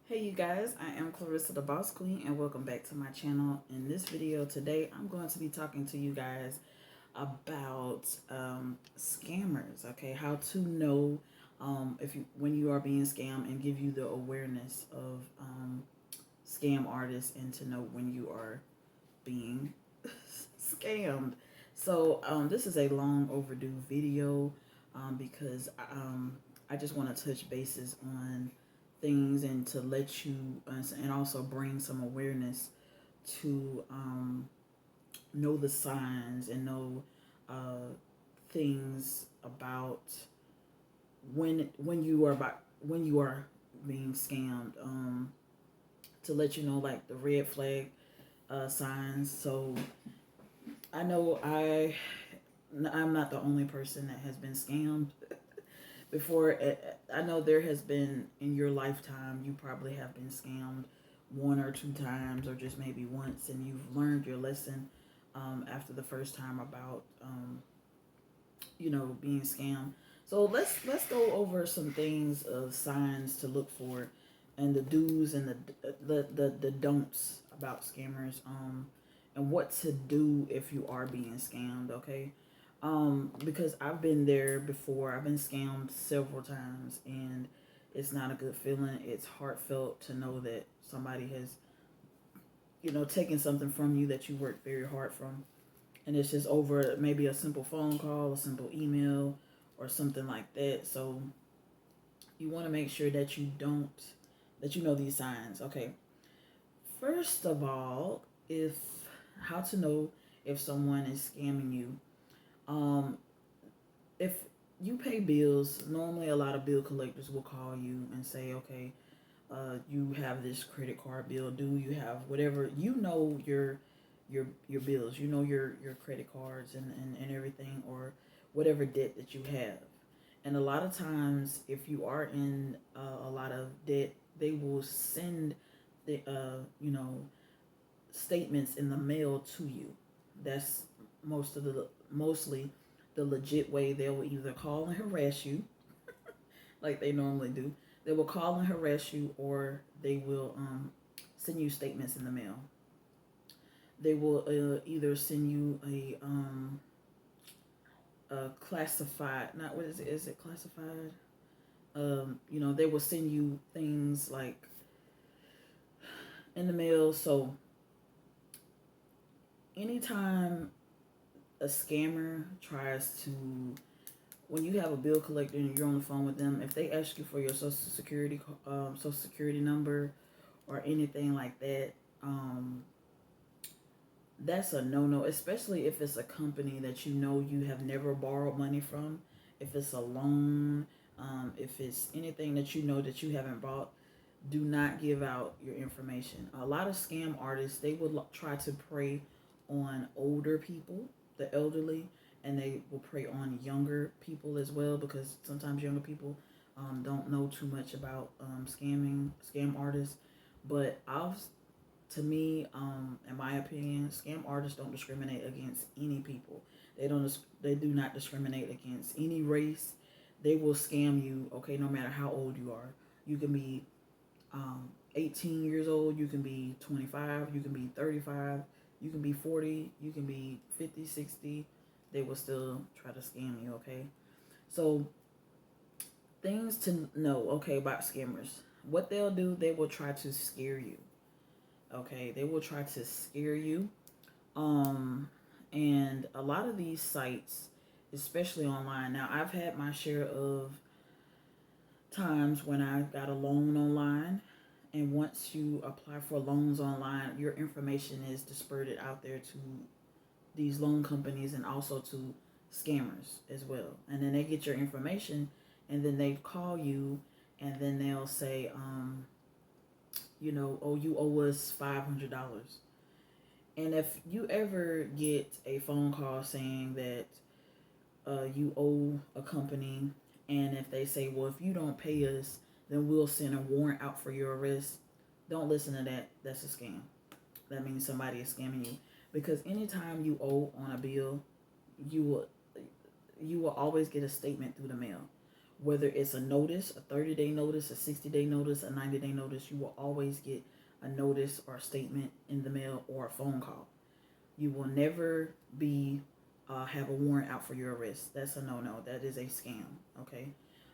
Hey you guys, I am Clarissa the Boss Queen and welcome back to my channel. In this video today, I'm going to be talking to you guys about scammers, okay? How to know if you when you are being scammed and give you the awareness of scam artists and to know when you are being scammed. So this is a long overdue video because I just want to touch bases on things and to let you and also bring some awareness to know the signs and know things about when you are being scammed, to let you know like the red flag signs. So I know I'm not the only person that has been scammed before. I know there has been in your lifetime, you probably have been scammed one or two times, or just maybe once, and you've learned your lesson after the first time about being scammed. So let's go over some things of signs to look for, and the do's and the don'ts about scammers, and what to do if you are being scammed. Okay. Because I've been there before. I've been scammed several times, and it's not a good feeling. It's heartfelt to know that somebody has, taken something from you that you worked very hard from, and it's just over maybe a simple phone call, a simple email, or something like that. So you want to make sure that you know these signs. Okay. First of all, if how to know if someone is scamming you. Um, if you pay bills, normally a lot of bill collectors will call you and say, okay, you have this credit card bill due, you have whatever, your bills, your credit cards and everything, or whatever debt that you have. And a lot of times, if you are in a lot of debt, they will send the statements in the mail to you. That's mostly the legit way. They will either call and harass you like they normally do. They will call and harass you, or they will send you statements in the mail. They will either send you a classified, not what is it? Is it classified? They will send you things like in the mail. So anytime a scammer tries to, when you have a bill collector and you're on the phone with them, if they ask you for your social security number or anything like that, that's a no-no, especially if it's a company that you have never borrowed money from. If it's a loan, if it's anything that that you haven't bought, do not give out your information. A lot of scam artists, they will try to prey on older people, the elderly, and they will prey on younger people as well, because sometimes younger people don't know too much about scam artists. But to me, in my opinion, scam artists don't discriminate against any people. They do not discriminate against any race. They will scam you, okay, no matter how old you are. You can be 18 years old, you can be 25, you can be 35, you can be 40, you can be 50, 60. They will still try to scam you, okay? So, things to know, okay, about scammers. What they'll do, they will try to scare you, okay? They will try to scare you. And a lot of these sites, especially online, now I've had my share of times when I got a loan online, and once you apply for loans online, your information is dispersed out there to these loan companies and also to scammers as well. And then they get your information, and then they call you, and then they'll say, oh, you owe us $500. And if you ever get a phone call saying that you owe a company, and if they say, well, if you don't pay us, then we'll send a warrant out for your arrest, don't listen to that. That's a scam. That means somebody is scamming you, because anytime you owe on a bill, you will always get a statement through the mail. Whether it's a notice, a 30-day notice, a 60-day notice, a 90-day notice, you will always get a notice or a statement in the mail or a phone call. You will never be have a warrant out for your arrest. That's a no-no. That is a scam. Okay,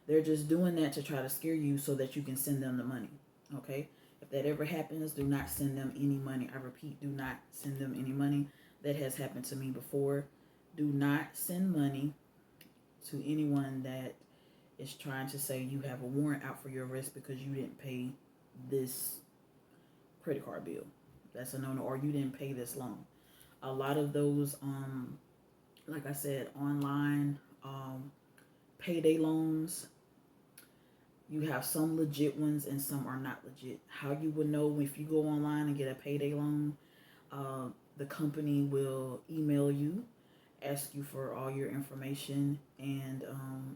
they're just doing that to try to scare you so that you can send them the money. Okay, if that ever happens, do not send them any money. I repeat, do not send them any money. That has happened to me before. Do not send money to anyone that is trying to say you have a warrant out for your arrest because you didn't pay this credit card bill. That's a no-no. Or you didn't pay this loan. A lot of those, like I said, online payday loans, you have some legit ones and some are not legit. How you would know if you go online and get a payday loan, the company will email you, ask you for all your information, and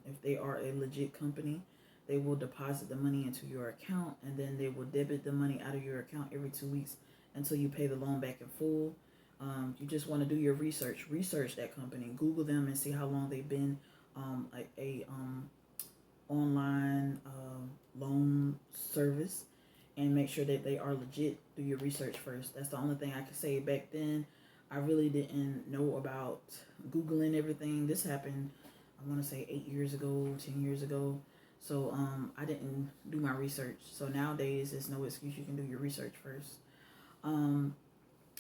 if they are a legit company, they will deposit the money into your account, and then they will debit the money out of your account every 2 weeks until you pay the loan back in full. You just want to do your research. Research that company. Google them and see how long they've been a online loan service, and make sure that they are legit. Do your research first. That's the only thing I can say. Back then, I really didn't know about Googling everything. This happened, I want to say 8 years ago, 10 years ago. So I didn't do my research. So nowadays, there's no excuse. You can do your research first.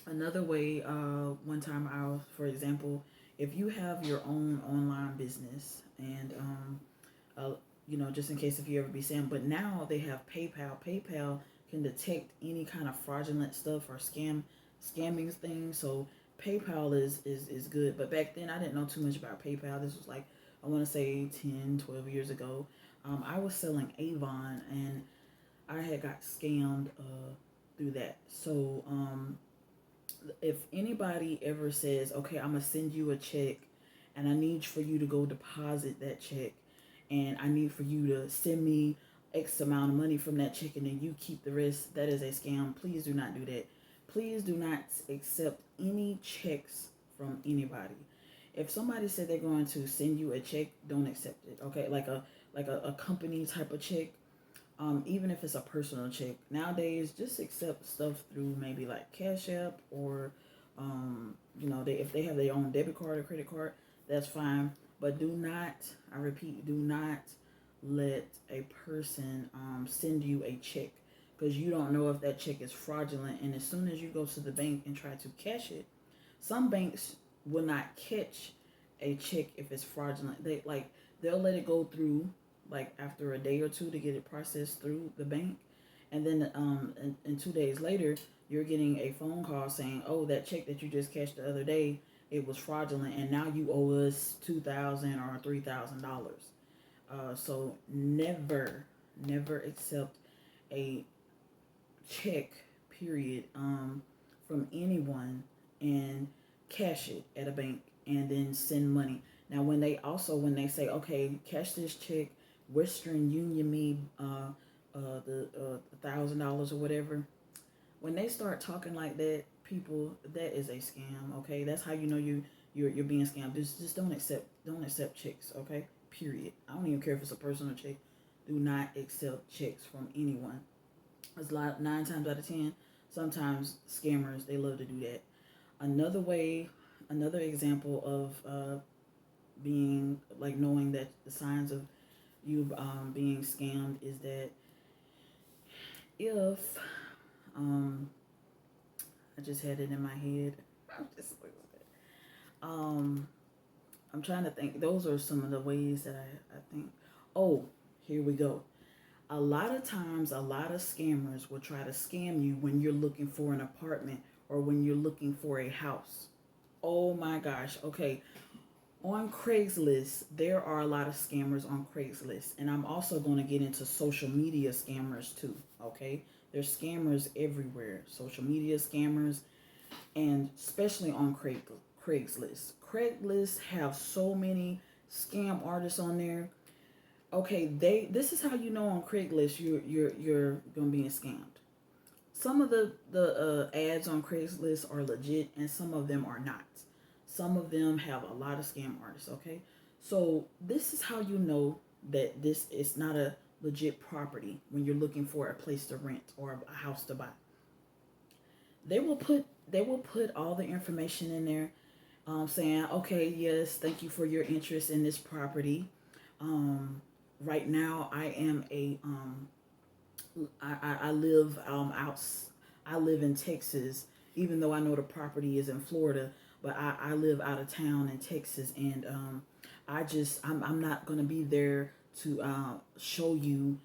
Another way, one time for example, if you have your own online business and, just in case if you ever be scammed, but now they have PayPal. PayPal can detect any kind of fraudulent stuff or scamming things. So PayPal is good. But back then I didn't know too much about PayPal. This was like, I want to say 10, 12 years ago. I was selling Avon and I had got scammed through that. So if anybody ever says, okay, I'm going to send you a check and I need for you to go deposit that check and I need for you to send me X amount of money from that check and then you keep the rest, that is a scam. Please do not do that. Please do not accept any checks from anybody. If somebody said they're going to send you a check, don't accept it. Okay, like a company type of check. Even if it's a personal check. Nowadays, just accept stuff through maybe like Cash App or, if they have their own debit card or credit card, that's fine. But do not, I repeat, do not let a person send you a check because you don't know if that check is fraudulent. And as soon as you go to the bank and try to cash it, some banks will not catch a check if it's fraudulent. They'll let it go through like after a day or two to get it processed through the bank, and then and 2 days later you're getting a phone call saying, oh, that check that you just cashed the other day, it was fraudulent and now you owe us $2,000 or $3,000. So never accept a check period from anyone and cash it at a bank and then send money. Now when they say, okay, cash this check, Western Union me the $1,000 or whatever. When they start talking like that, people, that is a scam. Okay, that's how you know you're being scammed. Just don't accept checks. Okay, period. I don't even care if it's a personal check. Do not accept checks from anyone. It's like 9 times out of 10. Sometimes scammers, they love to do that. Another example of being like knowing that the signs of you being scammed is that if I just had it in my head. I'm trying to think. Those are some of the ways that I think. Oh, here we go. A lot of times, a lot of scammers will try to scam you when you're looking for an apartment or when you're looking for a house. Oh my gosh. Okay. On Craigslist, there are a lot of scammers on Craigslist. And I'm also going to get into social media scammers too. Okay. There's scammers everywhere. Social media scammers. And especially on Craigslist. Craigslist have so many scam artists on there. Okay, this is how you know on Craigslist you're gonna be scammed. Some of the ads on Craigslist are legit and some of them are not. Some of them have a lot of scam artists, okay? So this is how you know that this is not a legit property when you're looking for a place to rent or a house to buy. They will put all the information in there, saying, okay, yes, thank you for your interest in this property. Right now, I am a I live out. I live in Texas, even though I know the property is in Florida, but I live out of town in Texas, and I'm not gonna be there to show you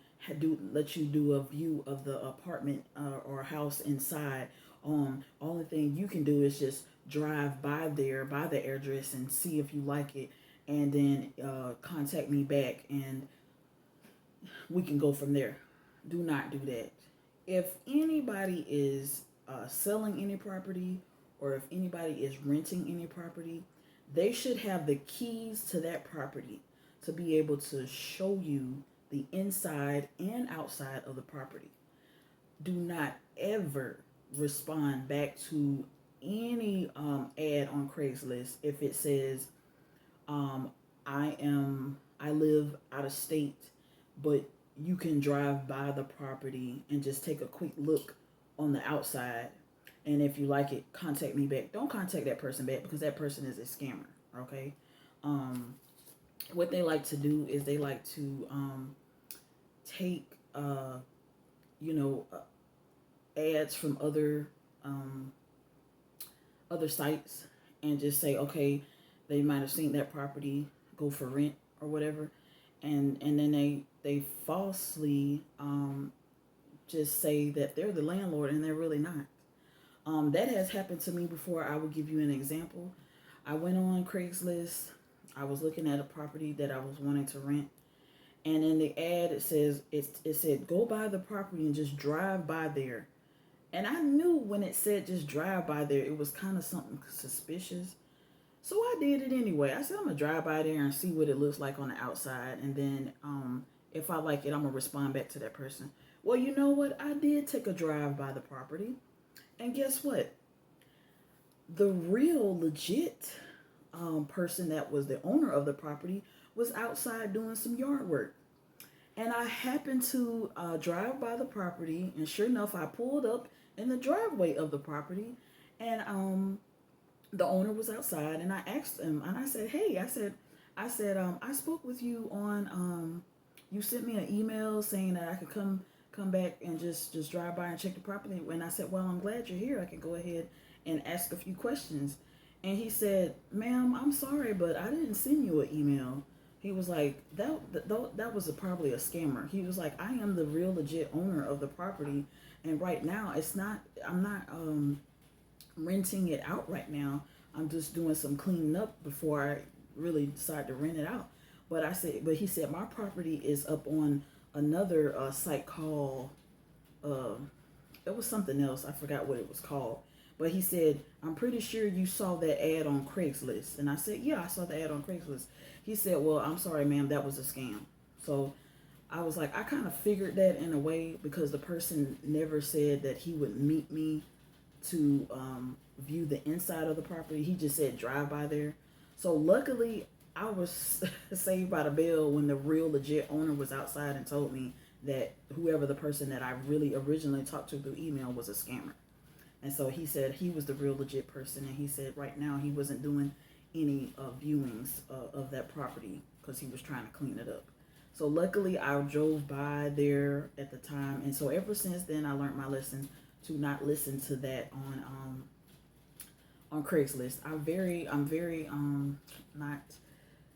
let you do a view of the apartment or house inside. Only thing you can do is just drive by there by the address and see if you like it, and then contact me back, and we can go from there. Do not do that. If anybody is selling any property, or if anybody is renting any property, they should have the keys to that property to be able to show you the inside and outside of the property. Do not ever respond back to any ad on Craigslist if it says, um, I live out of state, but you can drive by the property and just take a quick look on the outside, and if you like it, contact me back. Don't contact that person back, because that person is a scammer. Okay. um what they like to do is they like to take you know ads from other sites, and just say, okay, they might have seen that property go for rent or whatever, and then they falsely just say that they're the landlord, and they're really not. That has happened to me before. I will give you an example. I went on Craigslist. I was looking at a property that I was wanting to rent, and in the ad it said go by the property and just drive by there. And I knew when it said just drive by there, it was kind of something suspicious. So I did it anyway. I said I'm gonna drive by there and see what it looks like on the outside, and then if I like it, I'm gonna respond back to that person. Well, you know what? I did take a drive by the property, and guess what? The real legit person that was the owner of the property was outside doing some yard work. And I happened to drive by the property, and sure enough, I pulled up in the driveway of the property, and the owner was outside, and I asked him, and I said, "Hey," I spoke with you on, you sent me an email saying that I could come back and just drive by and check the property." And I said, "Well, I'm glad you're here. I can go ahead and ask a few questions." And he said, "Ma'am, I'm sorry, but I didn't send you an email." He was like, that was probably a scammer. He was like, "I am the real legit owner of the property, and right now I'm not renting it out right now. I'm just doing some cleaning up before I really decide to rent it out." But he said my property is up on another site called uh, it was something else. I forgot what it was called. But he said, "I'm pretty sure you saw that ad on Craigslist." And I said, "Yeah, I saw the ad on Craigslist." He said, "Well, I'm sorry, ma'am, that was a scam." So I was like, I kind of figured that in a way, because the person never said that he would meet me to view the inside of the property. He just said drive by there. So luckily, I was saved by the bell when the real legit owner was outside and told me that whoever the person that I really originally talked to through email was a scammer. And so he said he was the real legit person, and he said right now he wasn't doing any viewings of that property because he was trying to clean it up. So luckily I drove by there at the time, and so ever since then I learned my lesson to not listen to that on Craigslist. I'm very not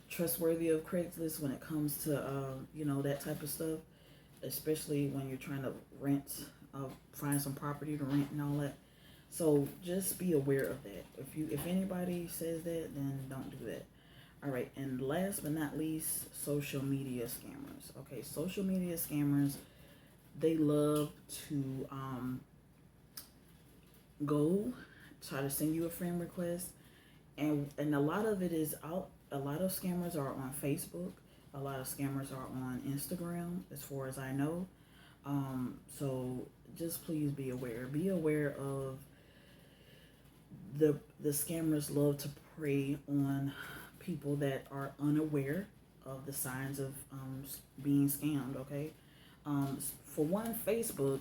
trustworthy of Craigslist when it comes to that type of stuff, especially when you're trying to rent, find some property to rent and all that. So just be aware of that. If anybody says that, then don't do that. All right, and last but not least, social media scammers. Okay, social media scammers, they love to go try to send you a friend request, and a lot of it is out. A lot of scammers are on Facebook. A lot of scammers are on Instagram, as far as I know. So just please be aware. Be aware of the scammers love to prey on people that are unaware. of the signs of being scammed. Okay, for one, Facebook.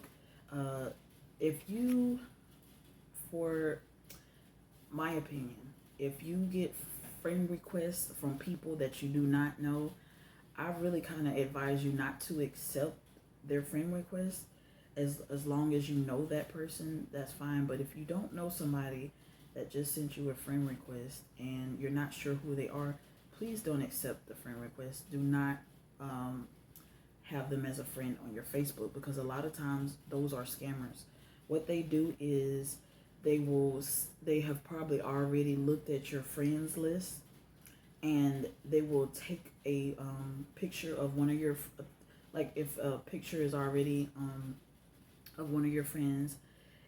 If you, for my opinion, if you get friend requests from people that you do not know, I really kind of advise you not to accept their friend request. As long as you know that person, that's fine. But if you don't know somebody that just sent you a friend request and you're not sure who they are, please don't accept the friend request. Do not um, have them as a friend on your Facebook, because a lot of times those are scammers. What they do is they have probably already looked at your friends list, and they will take a picture of one of your, like if a picture is already of one of your friends,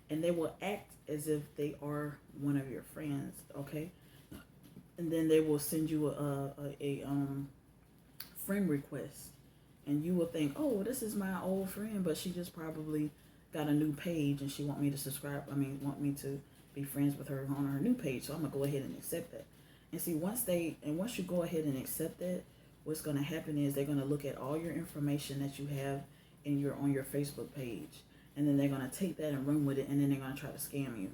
and they will act as if they are one of your friends. Okay, and then they will send you a friend request, and you will think, oh, this is my old friend, but she just probably got a new page and she want me to subscribe. I mean, want me to be friends with her on her new page. So I'm gonna go ahead and accept that. And see, once you go ahead and accept that, what's gonna happen is they're gonna look at all your information that you have on your Facebook page, and then they're gonna take that and run with it, and then they're gonna try to scam you.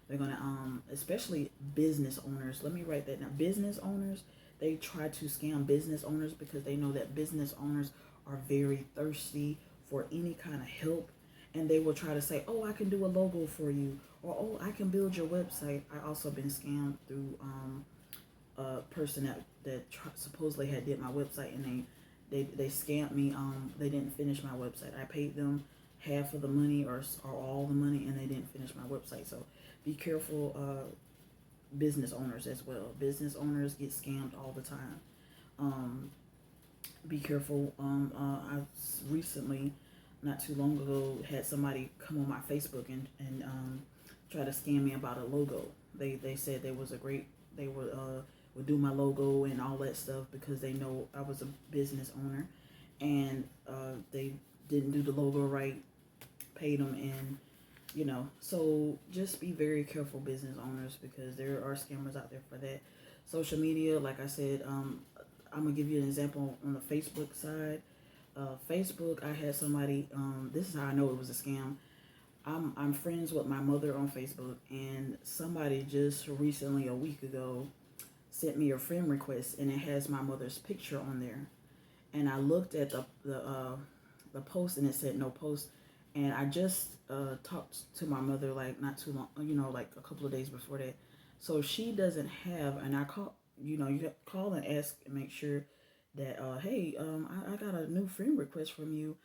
They're gonna especially business owners. Let me write that down. Business owners, they try to scam business owners because they know that business owners are very thirsty for any kind of help, and they will try to say, oh, I can do a logo for you, or oh, I can build your website. I also been scammed through a person that supposedly had did my website, and they scammed me. They didn't finish my website. I paid them half of the money or all the money, and they didn't finish my website. So be careful, business owners as well. Business owners get scammed all the time. Be careful. I recently, not too long ago, had somebody come on my Facebook and try to scam me about a logo. They said they would do my logo and all that stuff because they know I was a business owner, and they didn't do the logo right, paid them, and so just be very careful, business owners, because there are scammers out there for that. Social media, like I said, I'm gonna give you an example on the Facebook side. Facebook, I had somebody. This is how I know it was a scam. I'm friends with my mother on Facebook, and somebody just recently, a week ago, sent me a friend request, and it has my mother's picture on there. And I looked at the post, and it said no post. And I just talked to my mother like not too long, like a couple of days before that. So she doesn't have, and I call, you call and ask and make sure that, hey, I got a new friend request from you.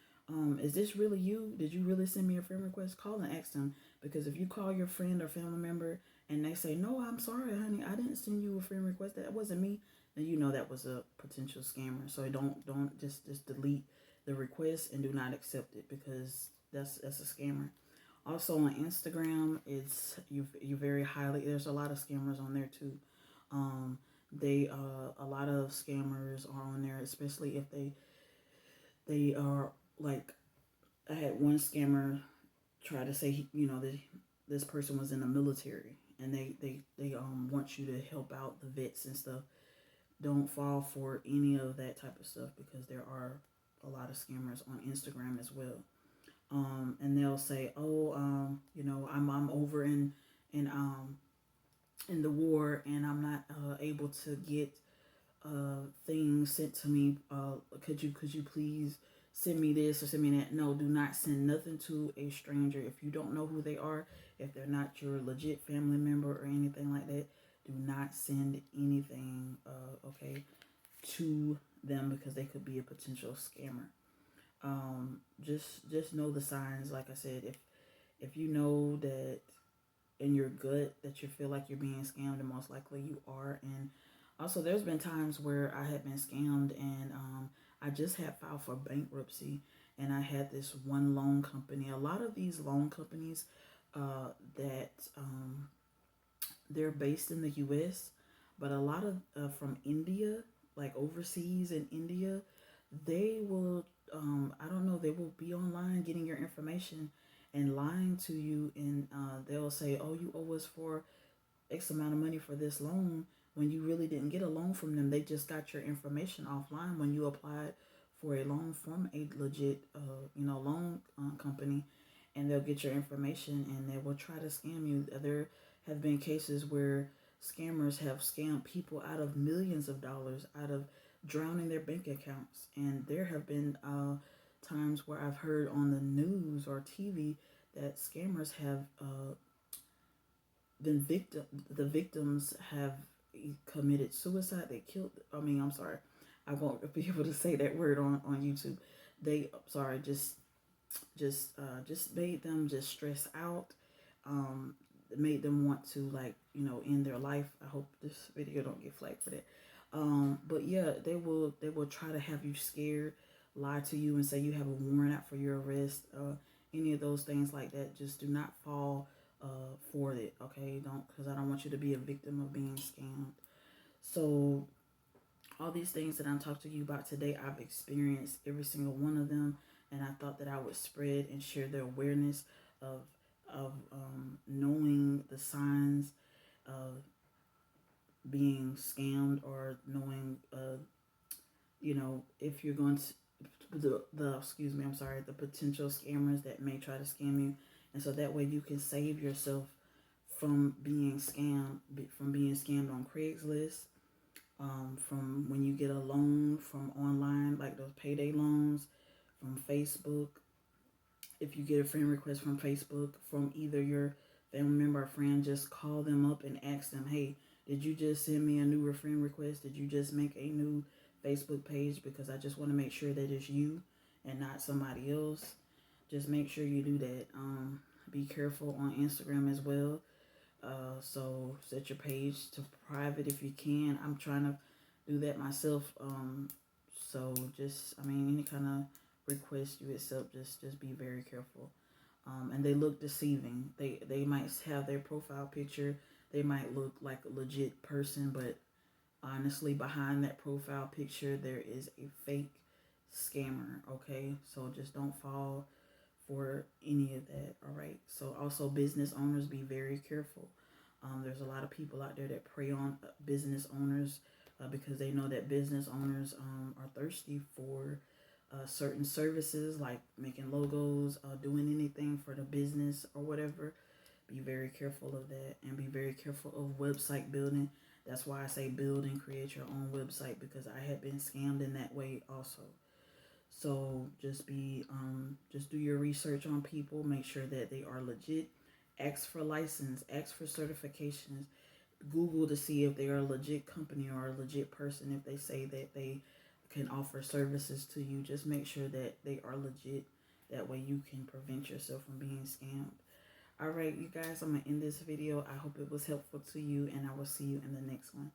Is this really you? Did you really send me a friend request? Call and ask them, because if you call your friend or family member and they say, no, I'm sorry, honey, I didn't send you a friend request, that wasn't me, then you know that was a potential scammer. So don't just delete the request and do not accept it, because that's a scammer. Also on Instagram, it's you very highly. There's a lot of scammers on there too. They A lot of scammers are on there, especially if they are like, I had one scammer try to say this person was in the military, and they want you to help out the vets and stuff. Don't fall for any of that type of stuff, because there are a lot of scammers on Instagram as well. And they'll say, "Oh, I'm over in the war, and I'm not able to get things sent to me. Could you please send me this or send me that?" No, do not send nothing to a stranger if you don't know who they are. If they're not your legit family member or anything like that, do not send anything, okay, to them, because they could be a potential scammer. Just know the signs. Like I said, if you know that in your gut that you feel like you're being scammed, and most likely you are. And also, there's been times where I had been scammed, and I just had filed for bankruptcy, and I had this one loan company. A lot of these loan companies that they're based in the U.S., but a lot of from India, like overseas in India, they will, I don't know, they will be online getting your information and lying to you, and they'll say, oh, you owe us for X amount of money for this loan, when you really didn't get a loan from them. They just got your information offline when you applied for a loan from a legit, loan company, and they'll get your information and they will try to scam you. There have been cases where scammers have scammed people out of millions of dollars, out of drowning their bank accounts. And there have been times where I've heard on the news or TV that scammers have the victims have committed suicide. They killed, I'm sorry, I won't be able to say that word on YouTube. They, sorry, just made them just stress out. Made them want to, like, end their life. I hope this video don't get flagged for that. But yeah, they will try to have you scared, lie to you and say you have a warrant out for your arrest. Any of those things like that. Just do not fall for it, okay? Don't, because I don't want you to be a victim of being scammed. So all these things that I'm talking to you about today, I've experienced every single one of them, and I thought that I would spread and share the awareness of knowing the signs of being scammed, or knowing if you're going to the potential scammers that may try to scam you, and so that way you can save yourself from being scammed on Craigslist, from when you get a loan from online, like those payday loans, from Facebook. If you get a friend request from Facebook from either your family member or friend, just call them up and ask them, hey, did you just send me a new friend request? Did you just make a new Facebook page? Because I just want to make sure that it's you and not somebody else. Just make sure you do that. Be careful on Instagram as well. So set your page to private if you can. I'm trying to do that myself. So just, any kind of request you accept, just be very careful. And they look deceiving. They might have their profile picture. They might look like a legit person, but honestly, behind that profile picture, there is a fake scammer. Okay, so just don't fall for any of that. All right. So also, business owners, be very careful. There's a lot of people out there that prey on business owners because they know that business owners are thirsty for certain services, like making logos, doing anything for the business or whatever. Be very careful of that, and be very careful of website building. That's why I say build and create your own website, because I had been scammed in that way also. So just do your research on people. Make sure that they are legit. Ask for license. Ask for certifications. Google to see if they are a legit company or a legit person. If they say that they can offer services to you, just make sure that they are legit. That way you can prevent yourself from being scammed. All right, you guys, I'm going to end this video. I hope it was helpful to you, and I will see you in the next one.